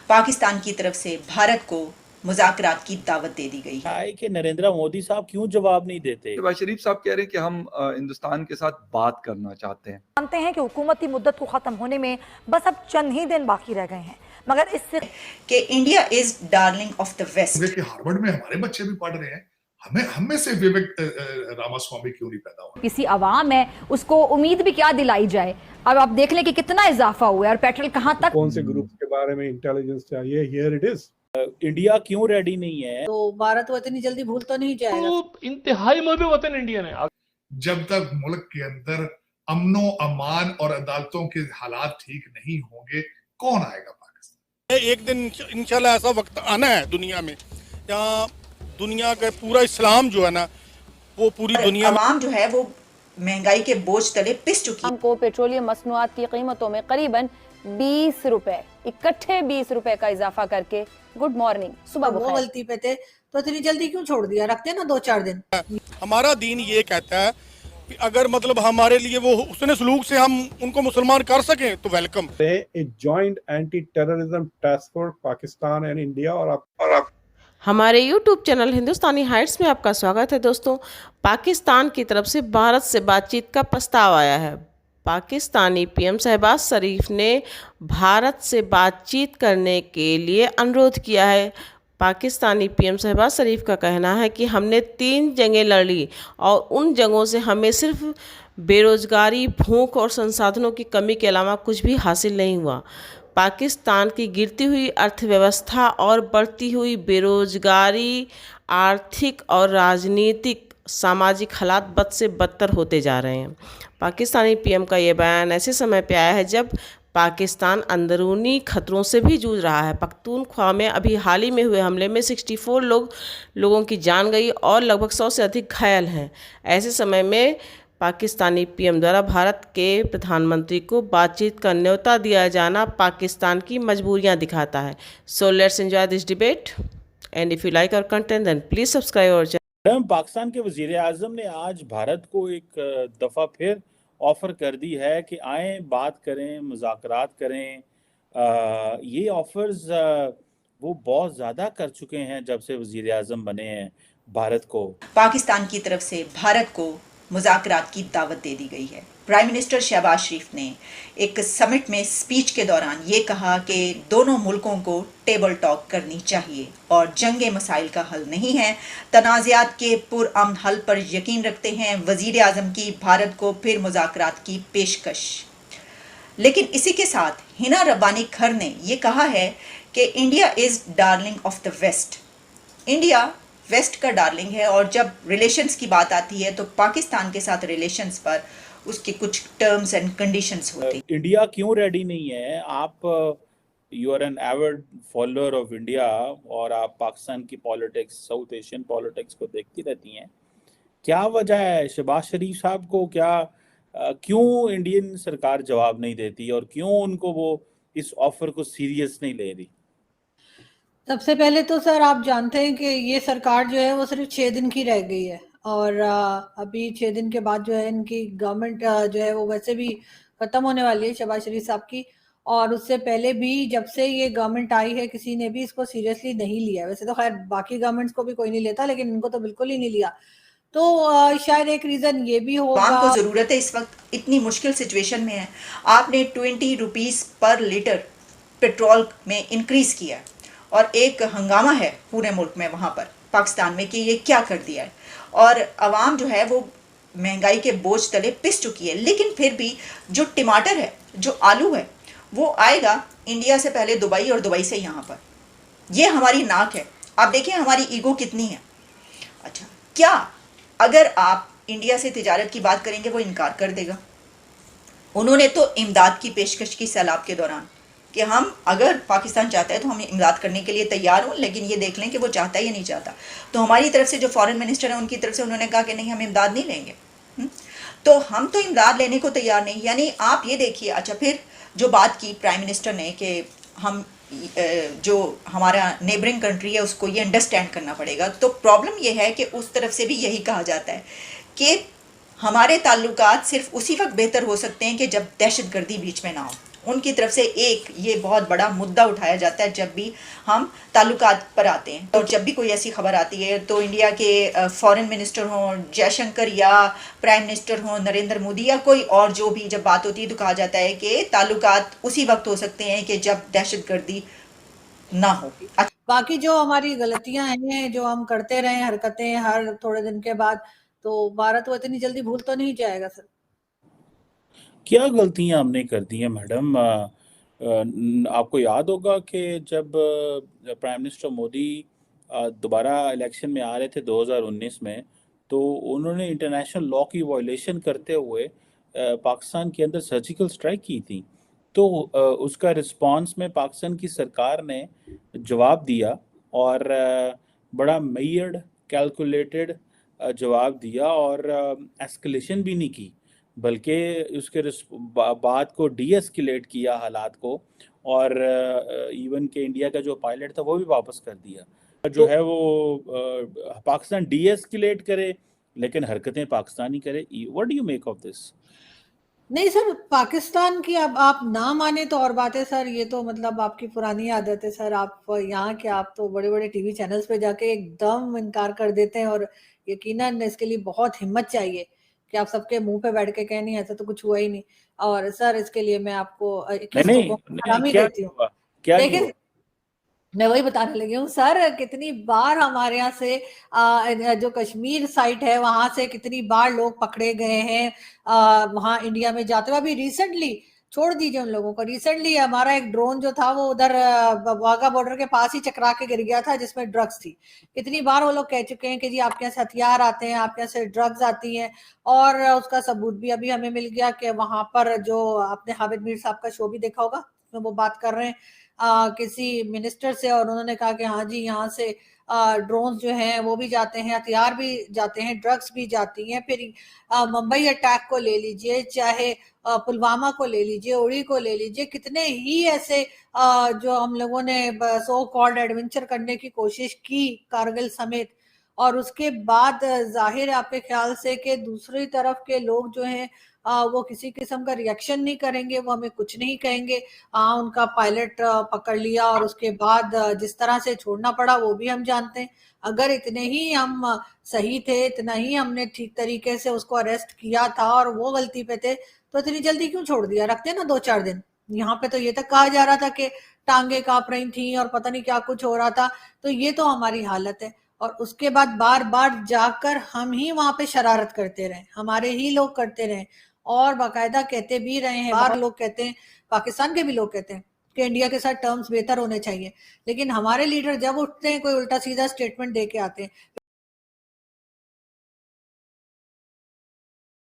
पाकिस्तान की तरफ से भारत को मुज़ाकरात की दावत दे दी गई है कि नरेंद्र मोदी साहब क्यों जवाब नहीं देते। शहबाज शरीफ साहब कह रहे हैं कि हम हिंदुस्तान के साथ बात करना चाहते हैं। जानते हैं कि हुकूमती मुद्दत को खत्म होने में बस अब चंद ही दिन बाकी रह गए हैं, मगर इससे कि India is darling of the west. Harvard में हमारे बच्चे भी पढ़ रहे हैं, हम में से विवेक रामास्वामी क्यों नहीं पैदा हुआ? किसी अवाम है उसको उम्मीद भी क्या दिलाई जाए। अब आप देख लें कि कितना इजाफा हुआ है और पेट्रोल कहां तक, कौन से ग्रुप के बारे में इंटेलिजेंस चाहिए, हियर इट इज। इंडिया क्यों रेडी नहीं है? तो भारत वो इतनी जल्दी भूल तो नहीं जाएगा। तो इंतहाई महबूब वतन इंडियन है। जब तक मुल्क के अंदर अमनो अमान और अदालतों के हालात ठीक नहीं होंगे, कौन आएगा पाकिस्तान? एक दिन इंशाल्लाह ऐसा वक्त आना है दुनिया में जहाँ दुनिया का पूरा इस्लाम जो है ना, वो पूरी दुनिया में अवाम जो है वो महंगाई के बोझ तले पिस चुकी है। हमको पेट्रोलियम मसनूआत की कीमतों में करीबन 20 रुपए, इकट्ठे 20 रुपए का इजाफा करके। गुड मॉर्निंग, सुबह वो गलती पे थे तो इतनी जल्दी क्यों छोड़ दिया? रखते ना 2-4 दिन। हमारा दीन ये कहता है कि अगर मतलब हमारे लिए वो उसने सलूक से हम उनको मुसलमान कर सकें तो welcome. A joint anti terrorism task force Pakistan and India और आप हमारे YouTube चैनल हिंदुस्तानी हाइट्स में आपका स्वागत है। दोस्तों, पाकिस्तान की तरफ से भारत से बातचीत का प्रस्ताव आया है। पाकिस्तानी पीएम शहबाज शरीफ ने भारत से बातचीत करने के लिए अनुरोध किया है। पाकिस्तानी पीएम शहबाज शरीफ का कहना है कि हमने 3 जंगें लड़ ली और उन जंगों से हमें सिर्फ बेरोजगारी, भूख और संसाधनों की कमी के अलावा कुछ भी हासिल नहीं हुआ। पाकिस्तान की गिरती हुई अर्थव्यवस्था और बढ़ती हुई बेरोजगारी आर्थिक और राजनीतिक सामाजिक हालात बद से बदतर होते जा रहे हैं। पाकिस्तानी पीएम का ये बयान ऐसे समय पे आया है जब पाकिस्तान अंदरूनी खतरों से भी जूझ रहा है। पख्तूनख्वा में अभी हाल ही में हुए हमले में 64 लोगों की जान गई और लगभग 100 से अधिक घायल हैं। ऐसे समय में पाकिस्तानी पीएम द्वारा भारत के प्रधानमंत्री को बातचीत का न्योता दिया जाना पाकिस्तान की मजबूरियां दिखाता है। So let's enjoy this debate and if you like our content then please subscribe our channel. Pakistan के वजीर आजम ने आज भारत को एक दफ़ा फिर ऑफ़र कर दी है कि आए बात करें, मुज़ाकरात करें। ये ऑफ़र्स वो बहुत ज़्यादा कर चुके हैं जब से वजीर आजम बने हैं भारत को। पाकिस्तान की तरफ से भारत को मुज़ाकरात की दावत दे दी गई है। प्राइम मिनिस्टर शहबाज शरीफ ने एक समिट में स्पीच के दौरान ये कहा कि दोनों मुल्कों को टेबल टॉक करनी चाहिए और जंगे मसाइल का हल नहीं है, तनाज़ात के पुरअमन हल पर यकीन रखते हैं। वज़ीर आज़म की भारत को फिर मुज़ाकरात की पेशकश। लेकिन इसी के साथ हिना रब्बानी खर ने ये कहा है कि India is darling of the west. India west का डार्लिंग है और जब रिलेशंस की बात आती है तो पाकिस्तान के साथ रिलेशंस पर उसके कुछ टर्म्स एंड कंडीशंस होते हैं। इंडिया क्यों रेडी नहीं है? आप you are an avid follower of India और आप पाकिस्तान की पॉलिटिक्स, साउथ एशियन पॉलिटिक्स को देखती रहती हैं। क्या वजह है शहबाज शरीफ साहब को क्यों इंडियन सरकार जवाब नहीं देती और क्यों उनको वो इस ऑफर को सीरियस नहीं ले रही? सबसे पहले तो सर आप जानते हैं कि ये सरकार जो है वो सिर्फ 6 दिन की रह गई है और अभी 6 दिन के बाद जो है इनकी गवर्नमेंट जो है वो वैसे भी खत्म होने वाली है शहबाज शरीफ साहब की। और उससे पहले भी जब से ये गवर्नमेंट आई है किसी ने भी इसको सीरियसली नहीं लिया। वैसे तो खैर बाकी गवर्नमेंट्स को भी कोई नहीं लेता, लेकिन इनको तो बिल्कुल ही नहीं लिया। तो शायद एक रीजन ये भी होगा। आवाम को जरूरत है, इस वक्त इतनी मुश्किल सिचुएशन में है। आपने 20 रुपीस पर लीटर पेट्रोल में इंक्रीज किया और एक हंगामा है पूरे मुल्क में, वहाँ पर पाकिस्तान में, कि ये क्या कर दिया है। और आवाम जो है वो महंगाई के बोझ तले पिस चुकी है। लेकिन फिर भी जो टमाटर है, जो आलू है, वो आएगा इंडिया से पहले दुबई और दुबई से यहाँ पर। ये हमारी नाक है। आप देखें हमारी ईगो कितनी है। अच्छा, क्या अगर आप इंडिया से तिजारत की बात करेंगे वो इनकार कर देगा? उन्होंने तो इमदाद की पेशकश की सैलाब के दौरान कि हम अगर पाकिस्तान चाहता है तो हम इमदाद करने के लिए तैयार हों, लेकिन ये देख लें कि वो चाहता है या नहीं चाहता। तो हमारी तरफ से जो फॉरेन मिनिस्टर है उनकी तरफ से उन्होंने कहा कि नहीं, हम इमदाद नहीं लेंगे। तो हम तो इमदाद लेने को तैयार नहीं। यानी आप ये देखिए। अच्छा, फिर जो बात की प्राइम मिनिस्टर ने कि हम जो हमारा नेबरिंग कंट्री है उसको ये अंडरस्टैंड करना पड़ेगा। तो प्रॉब्लम ये है कि उस तरफ से भी यही कहा जाता है कि हमारे ताल्लुकात सिर्फ उसी वक्त बेहतर हो सकते हैं कि जब दहशतगर्दी बीच में ना हो। उनकी तरफ से एक ये बहुत बड़ा मुद्दा उठाया जाता है जब भी हम ताल्लुकात पर आते हैं। और जब भी कोई ऐसी खबर आती है तो इंडिया के फॉरेन मिनिस्टर हों, जयशंकर, या प्राइम मिनिस्टर हों, नरेंद्र मोदी, या कोई और जो भी जब बात होती है तो कहा जाता है कि ताल्लुकात उसी वक्त हो सकते हैं कि जब दहशतगर्दी ना हो। बाकी जो हमारी गलतियां हैं, जो हम करते रहे हरकतें हर थोड़े दिन के बाद, तो भारत वो इतनी जल्दी भूल तो नहीं जाएगा सर। क्या गलतियां हमने कर दी हैं मैडम? आपको याद होगा कि जब प्राइम मिनिस्टर मोदी दोबारा इलेक्शन में आ रहे थे 2019 में, तो उन्होंने इंटरनेशनल लॉ की वायलेशन करते हुए पाकिस्तान के अंदर सर्जिकल स्ट्राइक की थी। तो उसका रिस्पांस में पाकिस्तान की सरकार ने जवाब दिया, और बड़ा मेयर्ड कैलकुलेटेड जवाब दिया, और एस्केलेशन भी नहीं की, बल्कि उसके बात को डीएस्केलेट किया हालात को, और इवन के इंडिया का जो पायलट था वो भी वापस कर दिया। जो है वो पाकिस्तान डीएस्केलेट करे लेकिन हरकतें पाकिस्तानी करे। What do you make of this? नहीं सर, पाकिस्तान की अब आप ना माने तो और बात है सर, ये तो मतलब आपकी पुरानी आदत है सर। आप यहाँ के आप तो बड़े बड़े टीवी चैनल्स पे जाके एकदम इनकार कर देते हैं, और यकीनन इसके लिए बहुत हिम्मत चाहिए कि आप सबके मुंह पे बैठ के कहें नहीं ऐसा तो कुछ हुआ ही नहीं। और सर इसके लिए मैं आपको 21 लोगों को सलामी देती हूँ। देखिए मैं वही बताने लगी हूँ सर, कितनी बार हमारे यहाँ से जो कश्मीर साइट है वहां से कितनी बार लोग पकड़े गए हैं वहां इंडिया में जाते हुए। अभी रिसेंटली छोड़ दीजिए उन लोगों को, रिसेंटली हमारा एक ड्रोन जो था वो उधर वाघा बॉर्डर के पास ही चकरा के गिर गया था जिसमें ड्रग्स थी। कितनी बार वो लोग कह चुके हैं कि जी आपके यहाँ से हथियार आते हैं, आपके यहाँ से ड्रग्स आती हैं, और उसका सबूत भी अभी हमें मिल गया कि वहां पर जो आपने हामिद मीर साहब का शो भी देखा होगा, उसमें वो बात कर रहे हैं किसी मिनिस्टर से, और उन्होंने कहा कि हाँ जी यहाँ से ड्रोन्स जो हैं वो भी जाते हैं, हथियार भी जाते हैं, ड्रग्स भी जाती हैं। फिर मुंबई अटैक को ले लीजिए, चाहे पुलवामा को ले लीजिए, उड़ी को ले लीजिए, कितने ही ऐसे जो हम लोगों ने सो कॉल्ड एडवेंचर करने की कोशिश की कारगिल समेत, और उसके बाद जाहिर है आपके ख्याल से कि दूसरी तरफ के लोग जो हैं वो किसी किस्म का रिएक्शन नहीं करेंगे, वो हमें कुछ नहीं कहेंगे। उनका पायलट पकड़ लिया और उसके बाद जिस तरह से छोड़ना पड़ा वो भी हम जानते हैं। अगर इतने ही हम सही थे, इतना ही हमने ठीक तरीके से उसको अरेस्ट किया था और वो गलती पे थे, तो इतनी जल्दी क्यों छोड़ दिया? रखते ना 2-4 दिन। यहाँ पे तो ये तक कहा जा रहा था कि टांगे कांप रही थी और पता नहीं क्या कुछ हो रहा था। तो ये तो हमारी हालत है, और उसके बाद बार बार जाकर हम ही वहां पे शरारत करते रहे, हमारे ही लोग करते रहे, और बाकायदा कहते भी रहे हैं, बाहर लोग कहते हैं, पाकिस्तान के भी लोग कहते हैं कि इंडिया के साथ टर्म्स बेहतर होने चाहिए, लेकिन हमारे लीडर जब उठते हैं कोई उल्टा सीधा स्टेटमेंट दे के आते हैं।